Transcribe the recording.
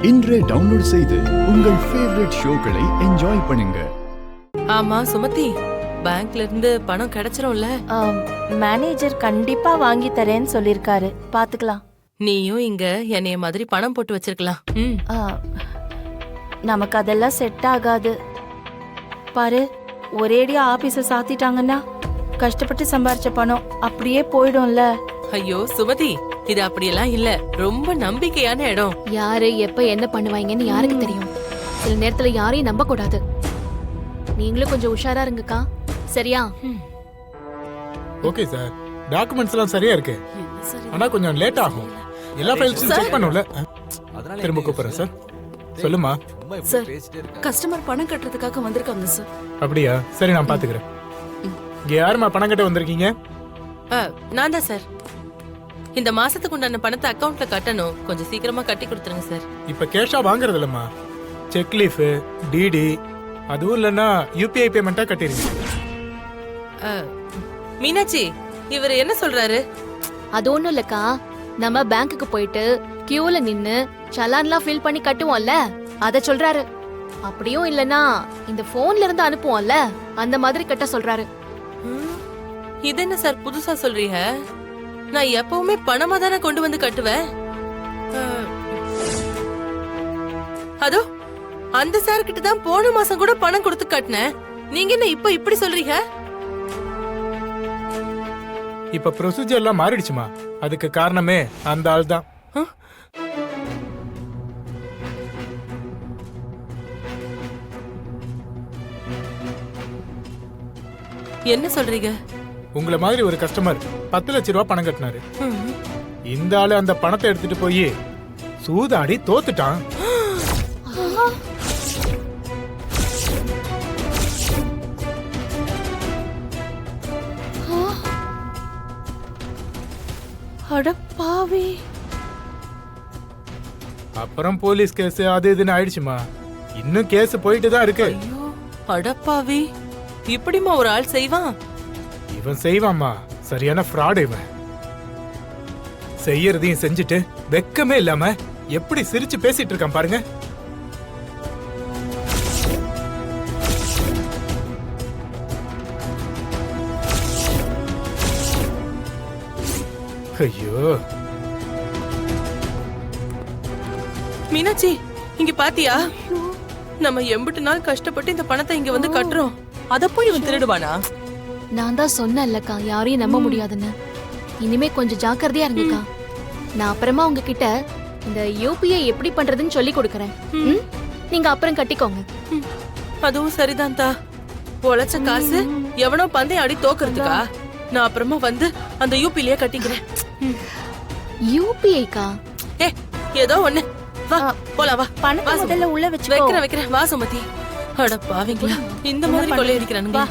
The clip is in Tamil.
இன்றே டவுன்லோட் செய்து உங்கள் ஃபேவரட் ஷோக்களை என்ஜாய் பண்ணுங்க. ஆமா சுமதி, பேங்க்ல இருந்து பணம் கிடைச்சிரும்ல? மேனேஜர் கண்டிப்பா வாங்கி தரேன்னு சொல்லிருக்காரு, பாத்துக்கலாம். நீயும் இங்க என்னைய மாதிரி பணம் போட்டு வச்சிருக்கலாம். நமக்கு அதெல்லாம் செட் ஆகாது. பாரு, ஒரேடியா ஆபீஸ சாத்திட்டாங்கன்னா கஷ்டப்பட்டு சம்பாரிச்ச பணம் அப்படியே போயிடும்ல. ஐயோ சுமதி, இது அப்படியெல்லாம் இல்ல. ரொம்ப நம்பிக்கையான இடம். யாரு எப்ப என்ன பண்ணுவாங்கன்னு யாருக்கு தெரியும்? சில நேரத்துல யாரையும் நம்ப கூடாது. நீங்களும் கொஞ்சம் உஷாரா இருங்கக்கா, சரியா? ஓகே சார், டாக்குமெண்ட்ஸ் எல்லாம் சரியா இருக்கு. ஆனா கொஞ்சம் லேட் ஆகும். எல்லா ஃபைல்ஸும் செக் பண்ணனும்ல. திரும்ப கூப்பிடுறேன் சார். சொல்லுமா. சார், கஸ்டமர் பணம் கட்டுறதுக்காக வந்திருக்காங்க சார். அப்படியா? சரி, நான் பாத்துக்கிறேன். இங்க யாருமா பணம் கட்ட வந்திருக்கீங்க? நான் தான் சார். இந்த மாசத்துக்கு உண்டான பணத்தை அக்கவுண்ட்ல கட்டணும். கொஞ்சம் சீக்கிரமா கட்டி கொடுத்துருங்க சார். இப்ப கேஷா வாங்குறது இல்லம்மா, செக் லீஃப், டிடி, அதுவும் இல்லன்னா யூபிஐ பேமெண்டா கட்டிருங்க. மீனாட்சி, இவர் என்ன சொல்றாரு? அது ஒண்ணும் இல்லக்கா, நம்ம பேங்க்குக்கு போயிட்டு கியூல நின்னு சலான்லாம் ஃபில் பண்ணி கட்டுவோம்ல, அத சொல்றாரு. அப்படியும் இல்லனா இந்த போன்ல இருந்து அனுப்புவோம்ல, அந்த மாதிரி கட்ட சொல்றாரு. இது என்ன சார் புதுசா சொல்றீங்க? நான் எப்பவுமே பணமா தானே கொண்டு வந்து கட்டுவேன். அதோ அந்த சார் கிட்ட தான் போன மாசம் கூட பணம் கொடுத்து கட்டினேன். நீங்க என்ன இப்ப இப்படி சொல்றீங்க? இப்ப ப்ரொசீஜர் எல்லாம் மாறிடுச்சுமா. அதுக்கு காரணமே அந்த ஆள் தான். என்ன சொல்றீங்க? உங்களை மாதிரி ஒரு கஸ்டமர் 10 லட்சம் ரூபாய் பணம் கட்டினாரு. இந்த ஆளு அந்த பணத்தை எடுத்துட்டு போய் சூதாடி தோத்துட்டான். அடப்பாவி. அப்புறம் போலீஸ் கேஸ் அது இதுன்னு ஆயிடுச்சுமா. இன்னும் கேஸ் போயிட்டு தான் இருக்கு. அடப்பாவி, இப்படிமா ஒரு ஆள் செய்வான்? இவன் செய்வாமா, சரியான ஃப்ராட் இவன். செய்யறதையும் செஞ்சுட்டு வெக்கமே இல்லாம எப்படி சிரிச்சு பேசிட்டு இருக்கான் பாருங்க. ஐயோ மீனாட்சி, இங்க பாத்தியா? நம்ம எம்பிட்டு நாள் கஷ்டப்பட்டு இந்த பணத்தை இங்க வந்து கட்டுறோம். அத போய் இவன் திருடுவானா? நான் தான் சொன்னேன்லக்கா, யாரையும் நம்ப முடியாதுன்னு. இனிமே கொஞ்சம் ஜாக்கிரதையா இருங்கக்கா. நான் அப்புறமா உங்ககிட்ட இந்த யூபிஐ எப்படி பண்றதுன்னு சொல்லி கொடுக்கறேன். நீங்க அப்புறம் கட்டிக்கோங்க. அதுவும் சரிதான் தா. உழைச்ச காசு எவனோ பந்தயம் ஆடி தோக்குறதுக்கா? நான் அப்புறமா வந்து அந்த யூபிஐலயே கட்டிக்கிறேன். யூபிஐக்கா? ஏதோ ஒண்ணு. வா போலாம், வா. பணத்தை முதல்ல உள்ள வச்சு வைக்கிறேன். வா சுமதி. அட பாவிங்களா, இந்த மாதிரி கொள்ளையடிக்கிறானுங்க.